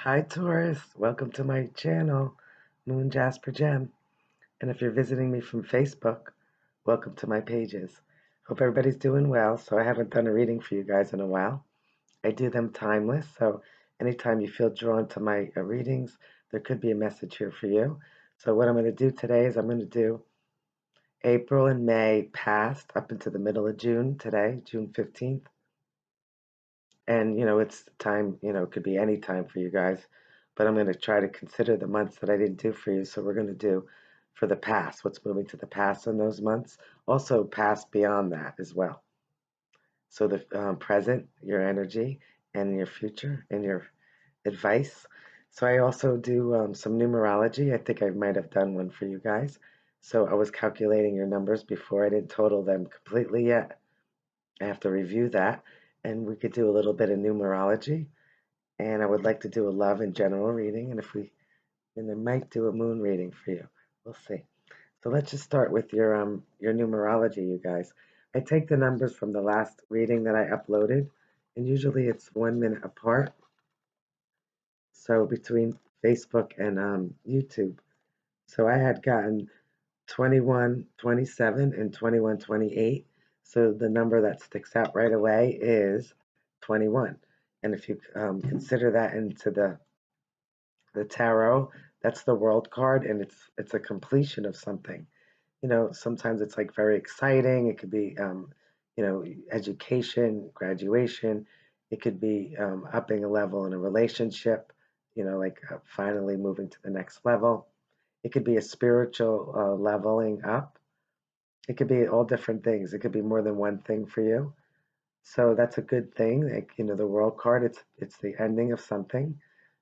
Hi Taurus, welcome to my channel, Moon Jasper Gem. And if you're visiting me from Facebook, welcome to my pages. Hope everybody's doing well. So I haven't done a reading for you guys in a while. I do them timeless, so anytime you feel drawn to my readings, there could be a message here for you. So what I'm going to do today is I'm going to do April and May past up into the middle of June today, June 15th. And, it's time, it could be any time for you guys, but I'm going to try to consider the months that I didn't do for you. So we're going to do for the past, what's moving to the past in those months, also past beyond that as well. So the present, your energy, and your future, and your advice. So I also do some numerology. I think I might have done one for you guys. So I was calculating your numbers before. I didn't total them completely yet. I have to review that, and we could do a little bit of numerology. And I would like to do a love and general reading, and I might do a moon reading for you. We'll see. So let's just start with your numerology, you guys. I take the numbers from the last reading that I uploaded, and usually it's 1 minute apart. So between Facebook and YouTube. So I had gotten 21, 27, and 21, 28. So the number that sticks out right away is 21. And if you consider that into the tarot, that's the world card, and it's a completion of something. Sometimes it's like very exciting. It could be, education, graduation. It could be upping a level in a relationship, like finally moving to the next level. It could be a spiritual leveling up. It could be all different things. It could be more than one thing for you. So that's a good thing. Like, the world card, it's the ending of something,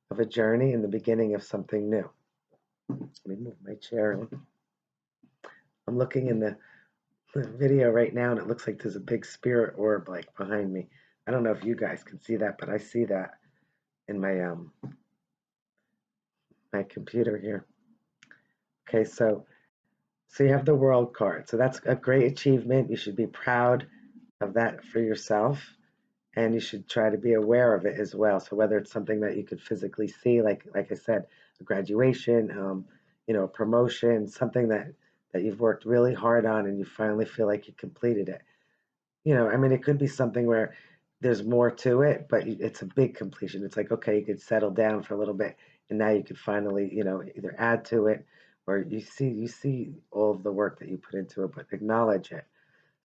of a journey, and the beginning of something new. Let me move my chair. I'm looking in the video right now, and it looks like there's a big spirit orb like behind me. I don't know if you guys can see that, but I see that in my computer here. Okay, so you have the world card. So that's a great achievement. You should be proud of that for yourself, and you should try to be aware of it as well. So whether it's something that you could physically see, like I said, a graduation, a promotion, something that you've worked really hard on, and you finally feel like you completed it. I mean, it could be something where there's more to it, but it's a big completion. It's like, okay, you could settle down for a little bit, and now you could finally, either add to it, or you see all of the work that you put into it, but acknowledge it.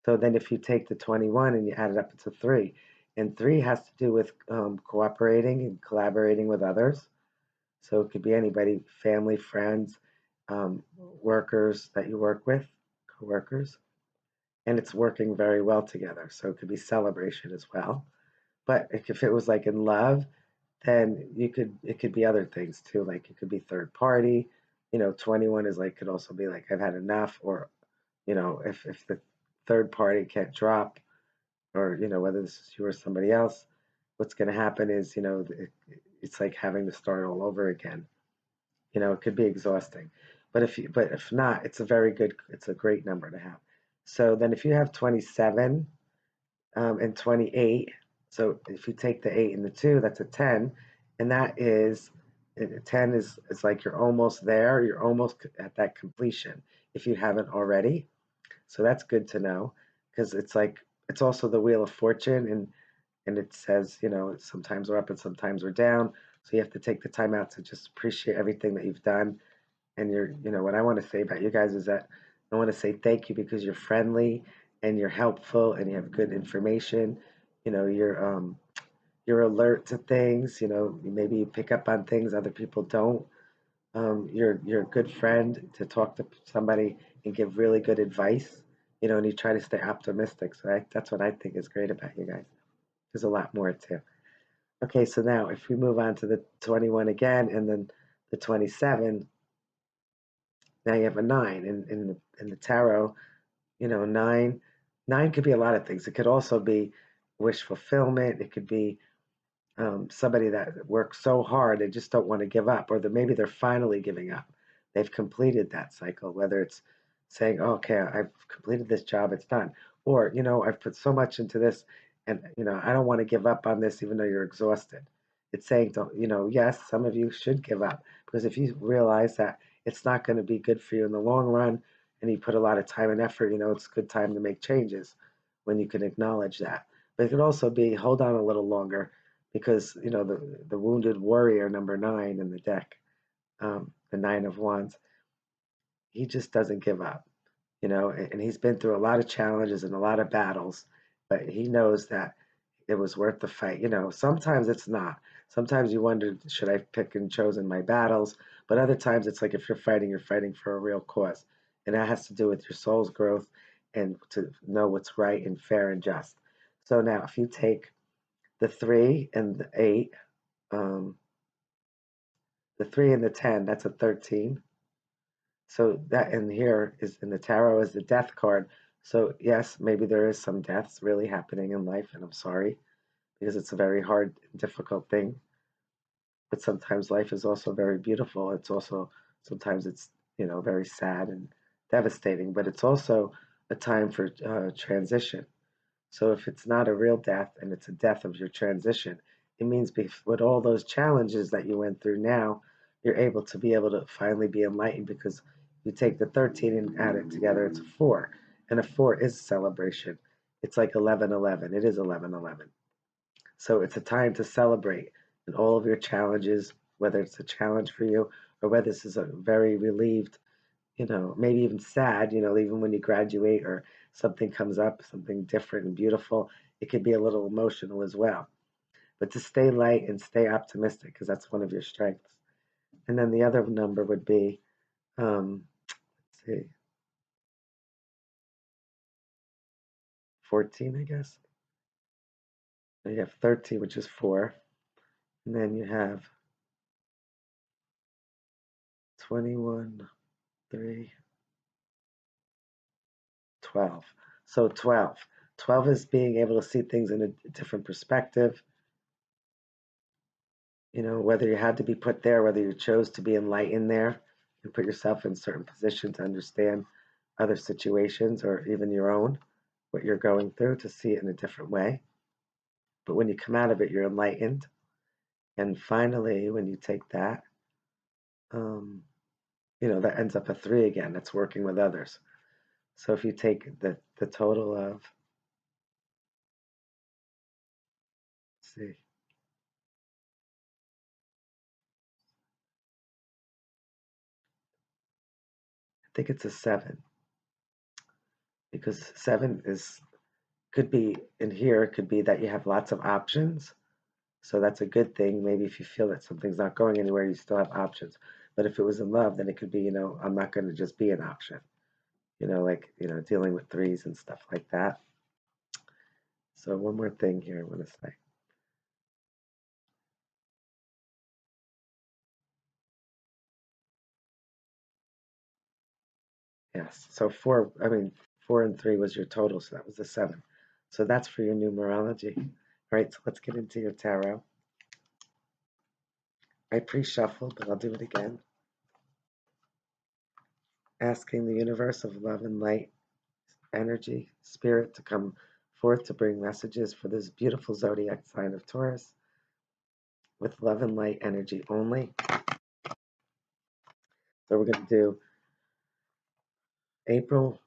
So then if you take the 21 and you add it up, it's a 3. And 3 has to do with cooperating and collaborating with others. So it could be anybody, family, friends, workers that you work with, coworkers, and it's working very well together. So it could be celebration as well. But if it was like in love, then it could be other things too. Like it could be third party. 21 is like, could also be like, I've had enough, or, if the third party can't drop, or, whether this is you or somebody else, what's going to happen is, it's like having to start all over again. It could be exhausting. But if not, it's a great number to have. So then if you have 27 and 28, so if you take the 8 and the 2, that's a 10, and that is, 10 is like you're almost there, you're almost at that completion if you haven't already. So that's good to know, because it's like, it's also the Wheel of Fortune, and it says, sometimes we're up and sometimes we're down. So you have to take the time out to just appreciate everything that you've done. And what I want to say about you guys is that I want to say thank you, because you're friendly and you're helpful and you have good information. You're alert to things. Maybe you pick up on things other people don't. You're a good friend to talk to somebody and give really good advice. And you try to stay optimistic. So that's what I think is great about you guys. There's a lot more too. Okay, so now if we move on to the 21 again, and then the 27, now you have a 9 in the tarot. 9 could be a lot of things. It could also be wish fulfillment. It could be somebody that works so hard they just don't want to give up, or maybe they're finally giving up. They've completed that cycle, whether it's saying, oh, okay, I've completed this job, it's done, or I've put so much into this, and I don't want to give up on this, even though you're exhausted. It's saying, don't, yes, some of you should give up because if you realize that it's not going to be good for you in the long run and you put a lot of time and effort, it's a good time to make changes when you can acknowledge that. But it could also be hold on a little longer because, the wounded warrior number 9 in the deck, the 9 of Wands, he just doesn't give up, and he's been through a lot of challenges and a lot of battles, but he knows that it was worth the fight. Sometimes it's not. Sometimes you wonder, should I pick and chosen my battles? But other times it's like if you're fighting for a real cause. And that has to do with your soul's growth and to know what's right and fair and just. So now if you take the 3 and the 8, um, the 3 and the 10, that's a 13. So that in here is in the tarot is the death card. So yes, maybe there is some deaths really happening in life, and I'm sorry because it's a very hard, difficult thing. But sometimes life is also very beautiful. It's also sometimes it's very sad and devastating, but it's also a time for transition. So if it's not a real death and it's a death of your transition, it means with all those challenges that you went through now, you're able to finally be enlightened because you take the 13 and add it together, it's a 4. And a 4 is celebration. It's like 11:11. It is 11:11. So it's a time to celebrate in all of your challenges, whether it's a challenge for you or whether this is a very relieved, maybe even sad, even when you graduate or something comes up, something different and beautiful, it could be a little emotional as well. But to stay light and stay optimistic, because that's one of your strengths. And then the other number would be, let's see, 14, I guess. And you have 13, which is 4. And then you have 21, 3, 12. So 12. 12 is being able to see things in a different perspective. Whether you had to be put there, whether you chose to be enlightened there and put yourself in certain positions to understand other situations or even your own, what you're going through, to see it in a different way. But when you come out of it, you're enlightened. And finally, when you take that, um, that ends up a 3 again. That's working with others. So if you take the total of, let's see, I think it's a 7 because 7 could be in here. It could be that you have lots of options. So that's a good thing. Maybe if you feel that something's not going anywhere, you still have options. But if it was in love, then it could be, I'm not going to just be an option. Like, dealing with 3s and stuff like that. So one more thing here I want to say. Yes. So 4 and 3 was your total. So that was the 7. So that's for your numerology. All right. So let's get into your tarot. I pre-shuffled, but I'll do it again. Asking the universe of love and light, energy, spirit to come forth to bring messages for this beautiful zodiac sign of Taurus with love and light energy only. So we're going to do April,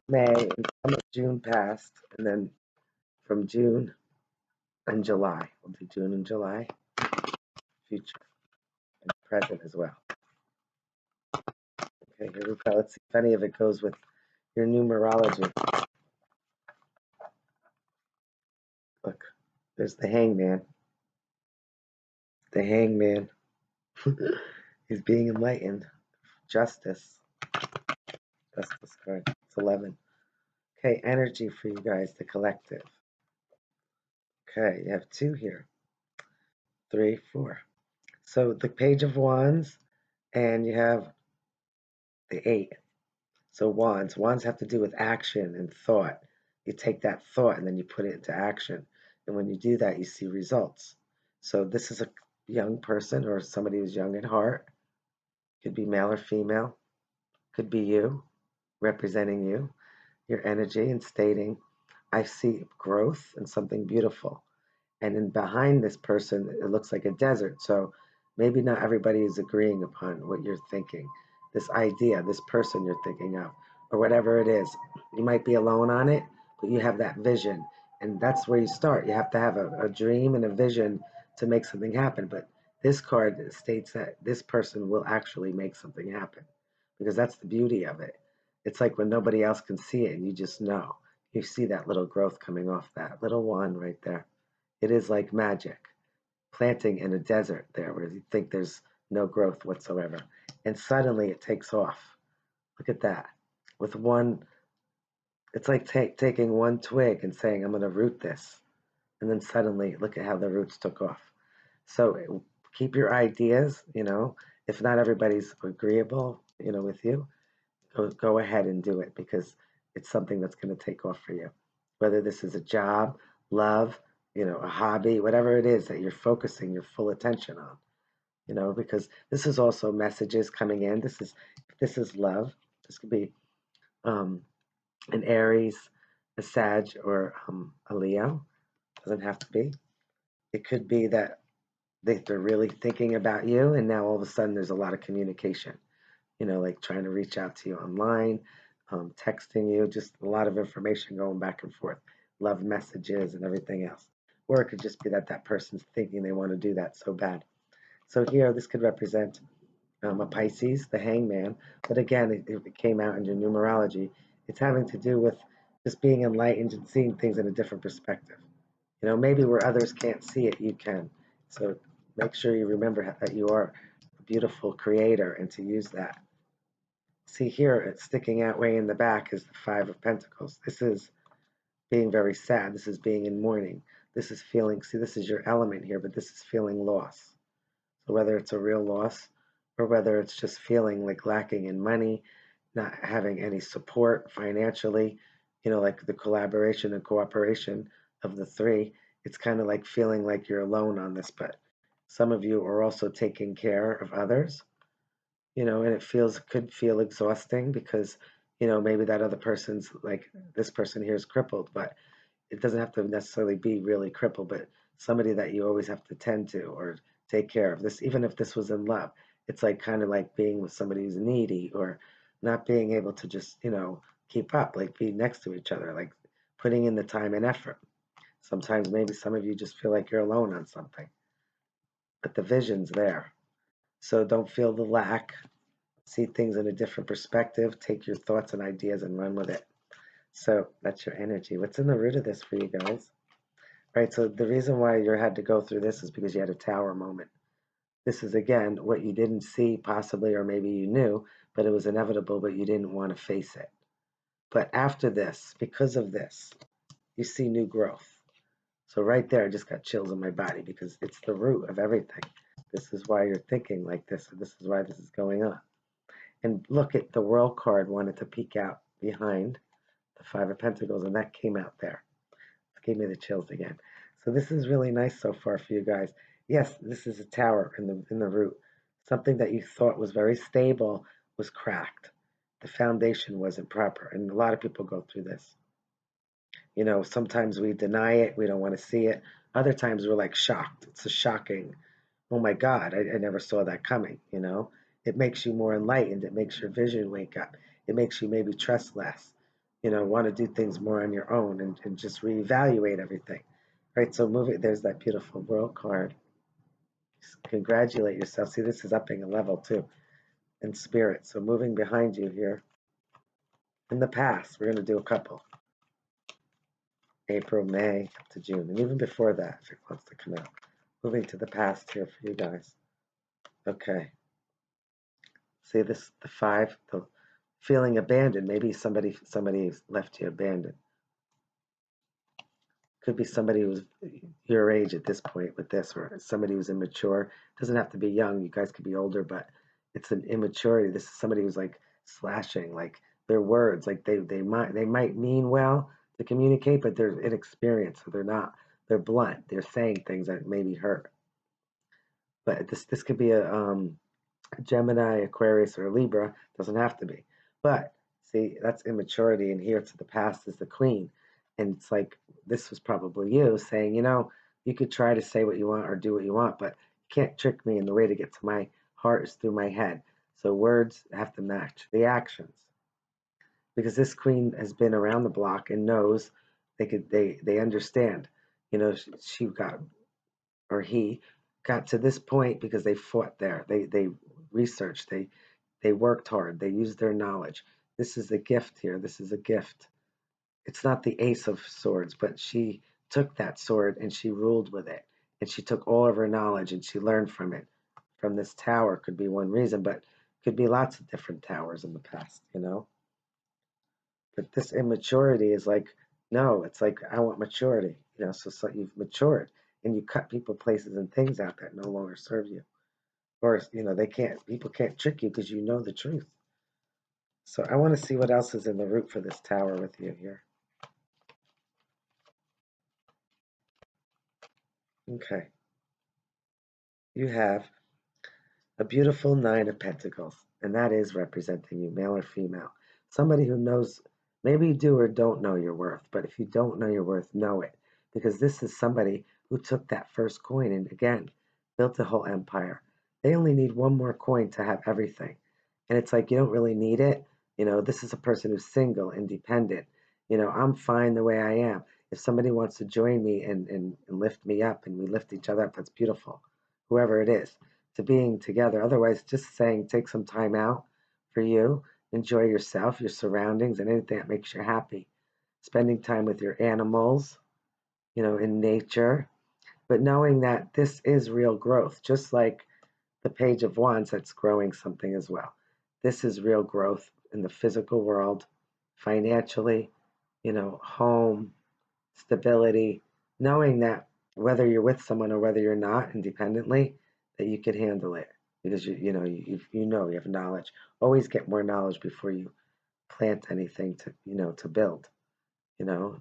May, and some of June past, and then from June and July. We'll do June and July, future and present as well. Okay, here we go. Let's see if any of it goes with your numerology. Look, there's the hangman. The hangman. He's being enlightened. Justice. Justice card. It's 11. Okay, energy for you guys, the collective. Okay, you have 2 here. 3, 4. So the Page of Wands, and you have the 8. So wands have to do with action and thought. You take that thought and then you put it into action. And when you do that, you see results. So this is a young person or somebody who's young at heart. Could be male or female. Could be you, representing you, your energy, and stating, I see growth and something beautiful. And then behind this person, it looks like a desert. So maybe not everybody is agreeing upon what you're thinking, this idea, this person you're thinking of, or whatever it is. You might be alone on it, but you have that vision. And that's where you start. You have to have a dream and a vision to make something happen. But this card states that this person will actually make something happen because that's the beauty of it. It's like when nobody else can see it and you just know. You see that little growth coming off that little one right there. It is like magic, planting in a desert there where you think there's no growth whatsoever. And suddenly it takes off. Look at that. With one, it's like taking one twig and saying, I'm going to root this. And then suddenly, look at how the roots took off. So keep your ideas, if not everybody's agreeable, with you, go ahead and do it because it's something that's going to take off for you. Whether this is a job, love, a hobby, whatever it is that you're focusing your full attention on, because this is also messages coming in. This is love. This could be um, an Aries, a Sag, or a Leo. Doesn't have to be. It could be that they're really thinking about you, and now all of a sudden there's a lot of communication. Like trying to reach out to you online, texting you, just a lot of information going back and forth, love messages and everything else. Or it could just be that that person's thinking they want to do that so bad. So here, this could represent a Pisces, the hangman. But again, it came out in your numerology. It's having to do with just being enlightened and seeing things in a different perspective. Maybe where others can't see it, you can. So make sure you remember that you are a beautiful creator and to use that. See here, it's sticking out way in the back is the Five of Pentacles. This is being very sad. This is being in mourning. This is feeling, see, this is your element here, but this is feeling loss. So whether it's a real loss or whether it's just feeling like lacking in money, not having any support financially, like the collaboration and cooperation of the three, it's kind of like feeling like you're alone on this, but some of you are also taking care of others, and could feel exhausting because, maybe that other person's like this person here is crippled, but it doesn't have to necessarily be really crippled, but somebody that you always have to tend to or take care of. This, even if this was in love, it's like kind of like being with somebody who's needy or not being able to just, keep up, like be next to each other, like putting in the time and effort. Sometimes maybe some of you just feel like you're alone on something, but the vision's there. So don't feel the lack. See things in a different perspective. Take your thoughts and ideas and run with it. So that's your energy. What's in the root of this for you guys? Right, so the reason why you had to go through this is because you had a tower moment. This is, again, what you didn't see possibly, or maybe you knew, but it was inevitable, but you didn't want to face it. But after this, because of this, you see new growth. So right there, I just got chills in my body because it's the root of everything. This is why you're thinking like this, and this is why this is going on. And look at the World card wanted to peek out behind the Five of Pentacles, and that came out there. It gave me the chills again. So this is really nice so far for you guys. Yes, this is a tower in the root. Something that you thought was very stable was cracked. The foundation wasn't proper, and a lot of people go through this. Sometimes we deny it, we don't want to see it. Other times we're like shocked. It's a shocking, oh my God, I never saw that coming. It makes you more enlightened. It makes your vision wake up. It makes you maybe trust less, want to do things more on your own and just reevaluate everything. Right, so there's that beautiful world card. Just congratulate yourself. See, this is upping a level too in spirit. So moving behind you here. In the past, we're going to do a couple. April, May, up to June, and even before that, if it wants to come out. Moving to the past here for you guys. Okay. See this, the five, the feeling abandoned. Maybe somebody's left you abandoned. Could be somebody who's your age at this point with this, or somebody who's immature. Doesn't have to be young. You guys could be older, but it's an immaturity. This is somebody who's like slashing, like their words, like they might mean well to communicate, but they're inexperienced, so they're not. They're blunt. They're saying things that maybe hurt. But this could be a Gemini, Aquarius, or Libra. Doesn't have to be. But see, that's immaturity, and here to the past is the Queen. And it's like this was probably you saying, You could try to say what you want or do what you want, but you can't trick me, and the way to get to my heart is through my head. So words have to match the actions. Because this queen has been around the block and knows they understand. You know, she got, or he got to this point because they fought there. They researched, they worked hard, they used their knowledge. This is a gift here. This is a gift. It's not the ace of swords, but she took that sword and she ruled with it. And she took all of her knowledge and she learned from it. From this tower could be one reason, but could be lots of different towers in the past, you know? But this immaturity is like, no, it's like, I want maturity, you know? So you've matured and you cut people, places, and things out that no longer serve you. Or, you know, people can't trick you because you know the truth. So I want to see what else is in the root for this tower with you here. Okay. You have a beautiful Nine of Pentacles, and that is representing you, male or female. Somebody who knows, maybe you do or don't know your worth, but if you don't know your worth, know it. Because this is somebody who took that first coin and again, built a whole empire. They only need one more coin to have everything. And it's like, you don't really need it. You know, this is a person who's single, independent. You know, I'm fine the way I am. If somebody wants to join me and lift me up and we lift each other up, that's beautiful. Whoever it is to being together. Otherwise, just saying take some time out for you, enjoy yourself, your surroundings, and anything that makes you happy. Spending time with your animals, you know, in nature, but knowing that this is real growth, just like the Page of Wands that's growing something as well. This is real growth in the physical world, financially, you know, home, stability, knowing that whether you're with someone or whether you're not independently, that you can handle it because you have knowledge. Always get more knowledge before you plant anything to build, you know.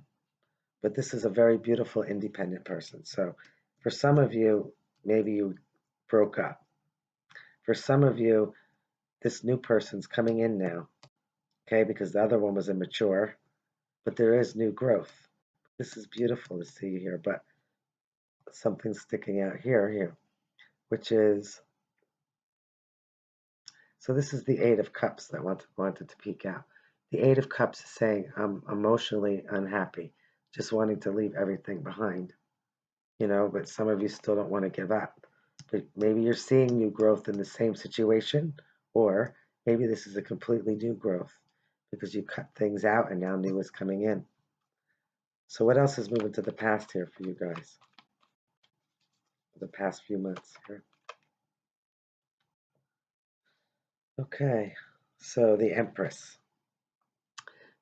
But this is a very beautiful independent person. So for some of you, maybe you broke up. For some of you, this new person's coming in now, okay, because the other one was immature, but there is new growth. This is beautiful to see here, but something sticking out here, which is, so this is the Eight of Cups that wanted to peek out. The Eight of Cups is saying, I'm emotionally unhappy, just wanting to leave everything behind, you know, but some of you still don't want to give up. But maybe you're seeing new growth in the same situation, or maybe this is a completely new growth because you cut things out and now new is coming in. So what else is moving to the past here for you guys? The past few months here. Okay, so the Empress.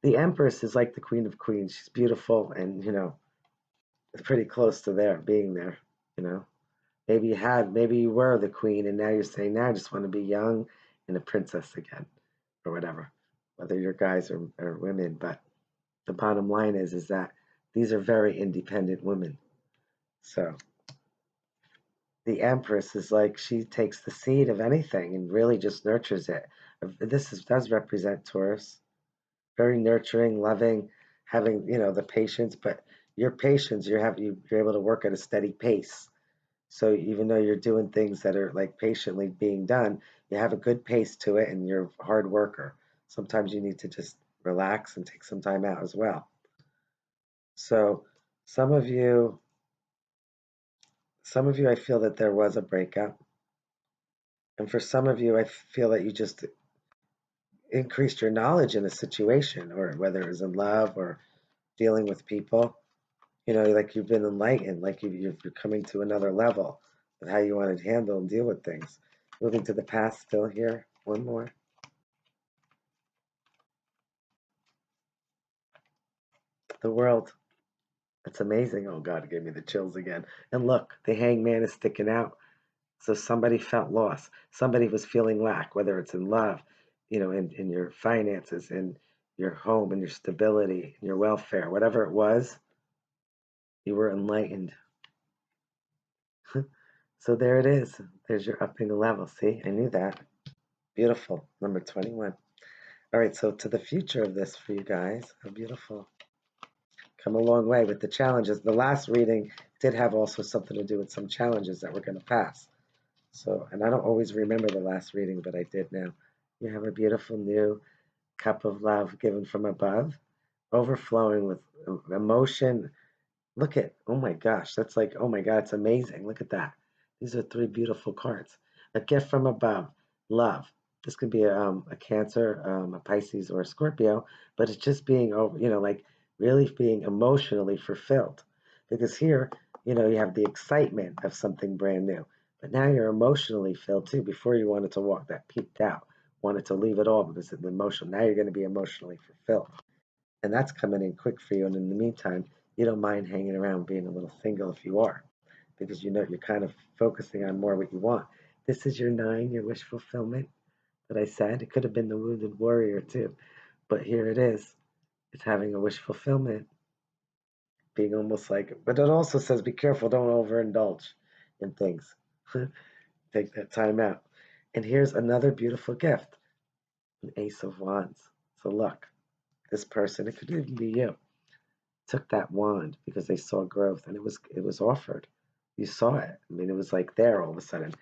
The Empress is like the Queen of Queens. She's beautiful and, you know, it's pretty close to being there, you know. Maybe you were the queen and now you're saying, now I just want to be young and a princess again or whatever, whether you're guys or women. But the bottom line is that these are very independent women. So the Empress is like she takes the seed of anything and really just nurtures it. Does represent Taurus. Very nurturing, loving, having, you know, the patience, but your patience, you're able to work at a steady pace. So even though you're doing things that are like patiently being done, you have a good pace to it and you're a hard worker. Sometimes you need to just relax and take some time out as well. So some of you, I feel that there was a breakup. And for some of you, I feel that you just increased your knowledge in a situation, or whether it was in love or dealing with people. You know, like you've been enlightened, like you're coming to another level of how you want to handle and deal with things. Moving to the past still here. One more. The world. It's amazing. Oh God, it gave me the chills again. And look, the hangman is sticking out. So somebody felt loss. Somebody was feeling lack, whether it's in love, you know, in your finances, in your home, in your stability, in your welfare, whatever it was, you were enlightened. So there it is. There's your upping the level. See, I knew that. Beautiful. Number 21. All right, so to the future of this for you guys. How beautiful. Come a long way with the challenges. The last reading did have also something to do with some challenges that we're going to pass. So, and I don't always remember the last reading, but I did now. You have a beautiful new cup of love given from above, overflowing with emotion. Look at, oh my gosh, that's like, oh my God, it's amazing. Look at that. These are three beautiful cards. A gift from above, love. This could be a Cancer, a Pisces, or a Scorpio, but it's just being over, like really being emotionally fulfilled. Because here, you have the excitement of something brand new, but now you're emotionally filled too. Before you wanted to walk, that peaked out, wanted to leave it all because of the emotion. Now you're going to be emotionally fulfilled, and that's coming in quick for you. And in the meantime, you don't mind hanging around being a little single if you are, because you're kind of focusing on more what you want. This is your nine, your wish fulfillment that I said. It could have been the wounded warrior too, but here it is. It's having a wish fulfillment, being almost like, but it also says be careful, don't overindulge in things. Take that time out. And here's another beautiful gift, an Ace of Wands. So look, this person, it could even be you, took that wand because they saw growth and it was offered. You saw it. I mean, it was like there all of a sudden.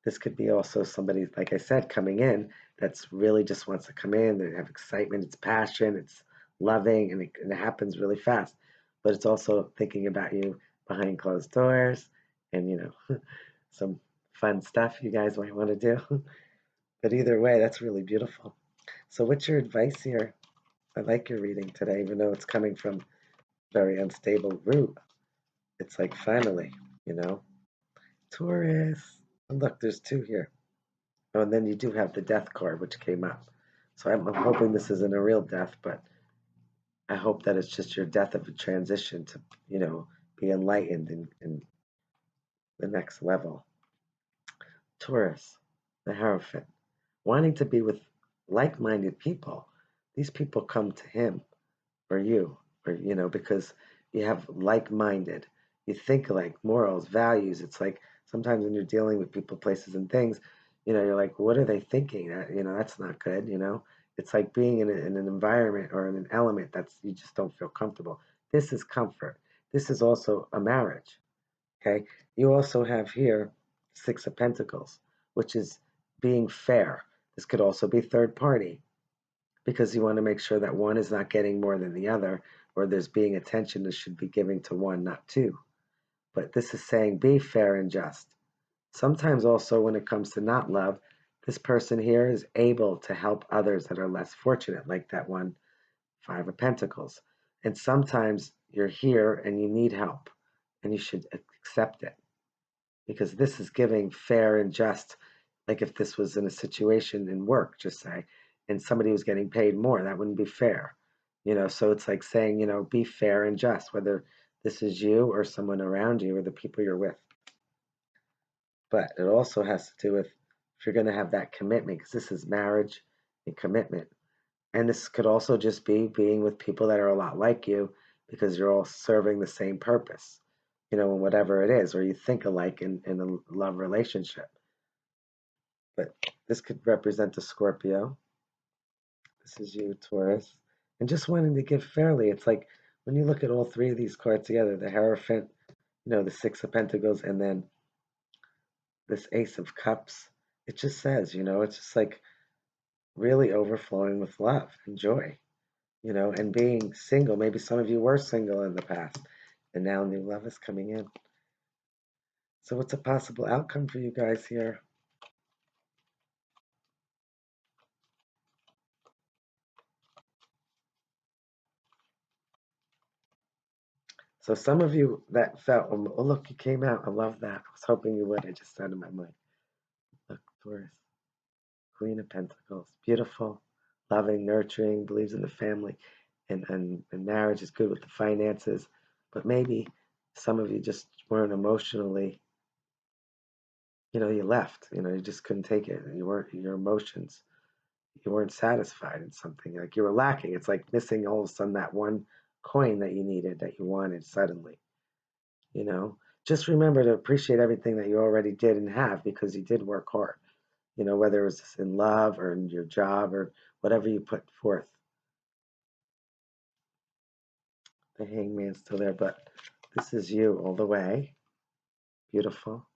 This could be also somebody, like I said, coming in that's really just wants to come in. They have excitement, it's passion, it's loving, and it happens really fast. But it's also thinking about you behind closed doors and, some fun stuff you guys might want to do. But either way, that's really beautiful. So, what's your advice here? I like your reading today, even though it's coming from very unstable root. It's like finally, you know, Taurus. And look, there's two here. Oh, and then you do have the death card, which came up. So I'm hoping this isn't a real death, but I hope that it's just your death of a transition to, be enlightened in the next level. Taurus, the Hierophant, wanting to be with like-minded people. These people come to him or you, or because you have like-minded, you think like morals, values. It's like sometimes when you're dealing with people, places, and things, you're like, what are they thinking? That's not good. It's like being in an environment or in an element that's you just don't feel comfortable. This is comfort. This is also a marriage. Okay. You also have here Six of Pentacles, which is being fair. This could also be third party because you want to make sure that one is not getting more than the other, or there's being attention that should be given to one, not two. But this is saying be fair and just. Sometimes also when it comes to not love, this person here is able to help others that are less fortunate, like that one, Five of Pentacles. And sometimes you're here and you need help, and you should accept it because this is giving fair and just. Like if this was in a situation in work, just say, and somebody was getting paid more, that wouldn't be fair. So it's like saying, be fair and just, whether this is you or someone around you or the people you're with. But it also has to do with if you're going to have that commitment, because this is marriage and commitment. And this could also just be being with people that are a lot like you because you're all serving the same purpose, in whatever it is, or you think alike in a love relationship. But this could represent a Scorpio. This is you, Taurus. And just wanting to give fairly. It's like when you look at all three of these cards together, the Hierophant, the Six of Pentacles, and then this Ace of Cups, it just says, it's just like really overflowing with love and joy, and being single. Maybe some of you were single in the past, and now new love is coming in. So what's a possible outcome for you guys here? So some of you that felt, oh look, you came out. I love that. I was hoping you would. I just said in my mind. Look, Taurus, Queen of Pentacles, beautiful, loving, nurturing, believes in the family, and marriage is good with the finances. But maybe some of you just weren't emotionally, you left. You just couldn't take it. You weren't your emotions. You weren't satisfied in something. Like you were lacking. It's like missing all of a sudden that one coin that you needed, that you wanted suddenly. You know, just remember to appreciate everything that you already did and have because you did work hard. Whether it was in love or in your job or whatever you put forth. The Hangman's still there, but This is you all the way. Beautiful.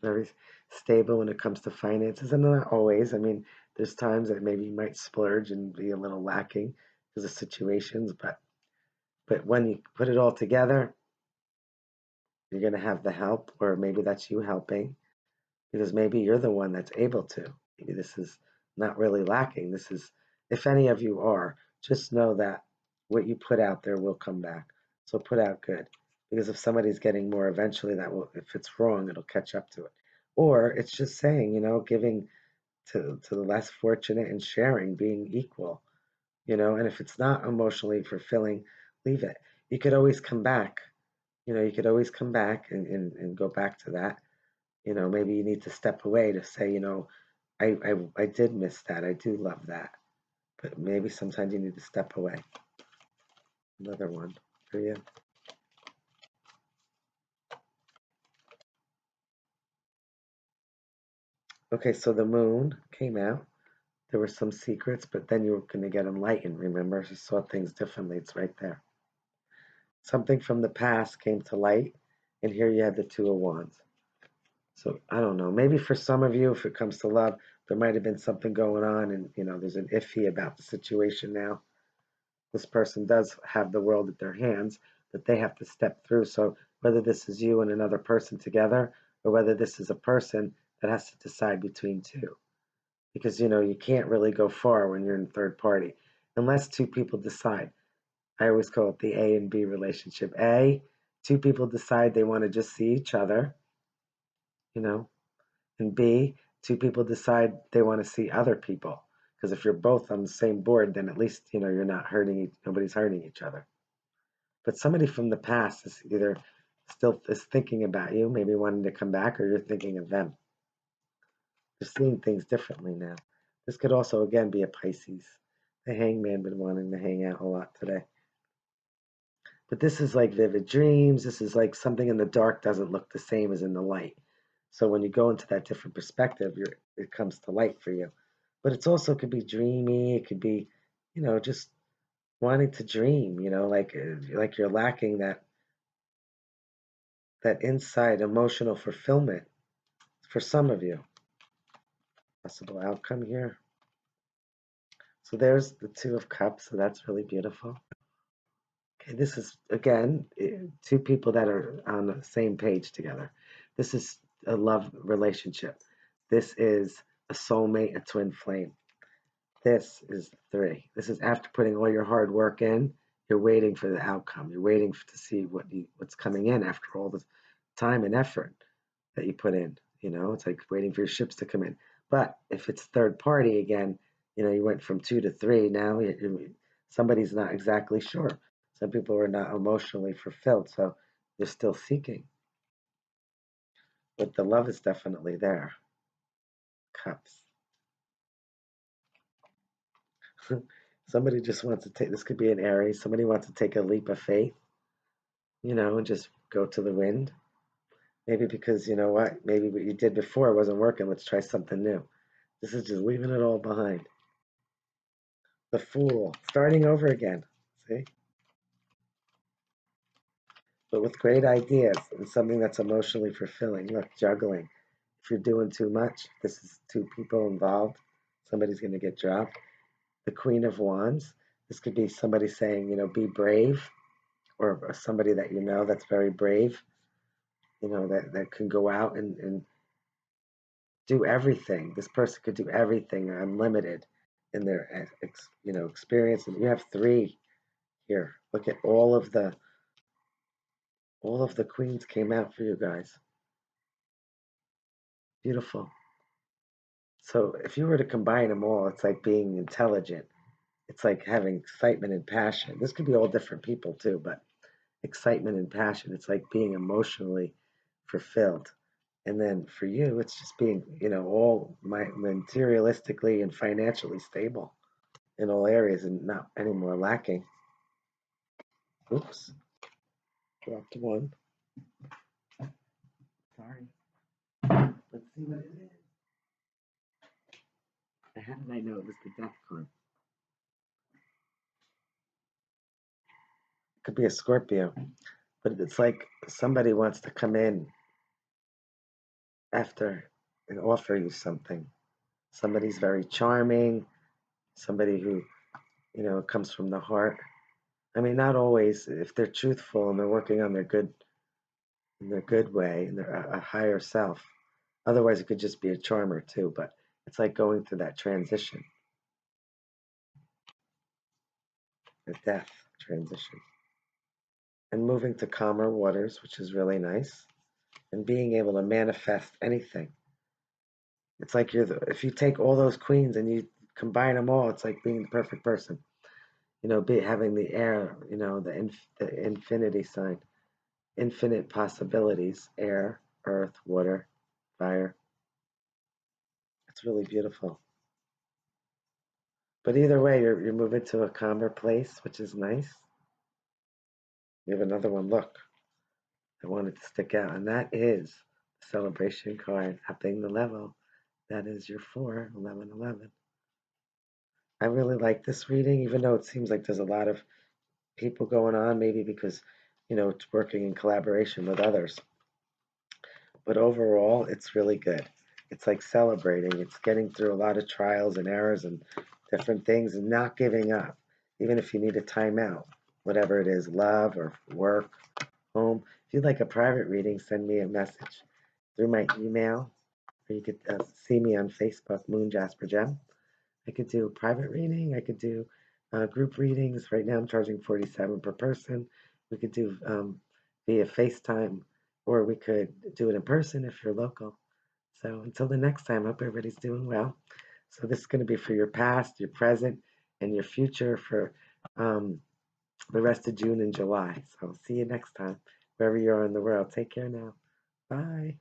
Very stable when it comes to finances, and not always. I mean, there's times that maybe you might splurge and be a little lacking because of situations, but when you put it all together, you're gonna have the help, or maybe that's you helping, because maybe you're the one that's able to. Maybe this is not really lacking. This is, if any of you are, just know that what you put out there will come back. So put out good. Because if somebody's getting more eventually, that will, if it's wrong, it'll catch up to it. Or it's just saying, giving to the less fortunate and sharing, being equal, and if it's not emotionally fulfilling, leave it. You could always come back. You could always come back and go back to that. Maybe you need to step away to say, I did miss that. I do love that. But maybe sometimes you need to step away. Another one for you. Okay, so the moon came out. There were some secrets, but then you were going to get enlightened. Remember, you saw things differently. It's right there. Something from the past came to light, and here you had the Two of Wands. So I don't know. Maybe for some of you, if it comes to love, there might have been something going on, and there's an iffy about the situation now. This person does have the world at their hands that they have to step through. So whether this is you and another person together, or whether this is a person that has to decide between two, because you can't really go far when you're in third party unless two people decide. I always call it the A and B relationship. A, two people decide they want to just see each other, you know, and B, two people decide they want to see other people. Because if you're both on the same board, then at least you're not hurting. Nobody's hurting each other. But somebody from the past is either still is thinking about you, maybe wanting to come back, or you're thinking of them. They're seeing things differently now. This could also again be a Pisces. The Hangman been wanting to hang out a lot today. But this is like vivid dreams. This is like something in the dark doesn't look the same as in the light. So when you go into that different perspective, it comes to light for you. But it's also could be dreamy. It could be, just wanting to dream. Like you're lacking that inside emotional fulfillment for some of you. Possible outcome here. So there's the Two of Cups. So that's really beautiful. Okay, this is again two people that are on the same page together. This is a love relationship. This is a soulmate, a twin flame. This is three. This is after putting all your hard work in. You're waiting for the outcome. You're waiting to see what's coming in after all the time and effort that you put in. It's like waiting for your ships to come in. But if it's third party again, you went from two to three. Now somebody's not exactly sure. Some people are not emotionally fulfilled, so they're still seeking. But the love is definitely there. Cups. Somebody just wants to take, this could be an Aries, somebody wants to take a leap of faith, and just go to the wind. Maybe because, you know what, maybe what you did before wasn't working, let's try something new. This is just leaving it all behind. The Fool, starting over again, see? But with great ideas and something that's emotionally fulfilling. Look, juggling. If you're doing too much, this is two people involved, somebody's going to get dropped. The Queen of Wands, this could be somebody saying, be brave, or somebody that that's very brave, that can go out and do everything. This person could do everything, unlimited in their experience. And you have three here. Look at all of the queens came out for you guys. Beautiful. So if you were to combine them all, it's like being intelligent. It's like having excitement and passion. This could be all different people too, but excitement and passion. It's like being emotionally fulfilled. And then for you, it's just being, all materialistically and financially stable in all areas and not any more lacking. Oops, dropped one. Sorry. Let's see what it is. How did I know it was the death card? Could be a Scorpio. but it's like somebody wants to come in after and offer you something. Somebody's very charming, somebody who, comes from the heart. I mean, not always. If they're truthful and they're working on their good way, and they're a higher self. Otherwise, it could just be a charmer too. But it's like going through that transition, a death transition, and moving to calmer waters, which is really nice, and being able to manifest anything. It's like if you take all those queens and you combine them all, it's like being the perfect person. Having the air, the infinity sign, infinite possibilities, air, earth, water, fire. It's really beautiful. But either way, you're moving to a calmer place, which is nice. You have another one. Look, I wanted to stick out, and that is the celebration card, upping the level. That is your 4, 11, 11. I really like this reading, even though it seems like there's a lot of people going on, maybe because, it's working in collaboration with others. But overall, it's really good. It's like celebrating. It's getting through a lot of trials and errors and different things and not giving up, even if you need a timeout, whatever it is, love or work, home. If you'd like a private reading, send me a message through my email, or you could see me on Facebook, Moon Jasper Gem. I could do a private reading. I could do group readings. Right now, I'm charging 47 per person. We could do via FaceTime, or we could do it in person if you're local. So until the next time, I hope everybody's doing well. So this is going to be for your past, your present, and your future for um, the rest of June and July. So see you next time, wherever you are in the world. Take care now. Bye.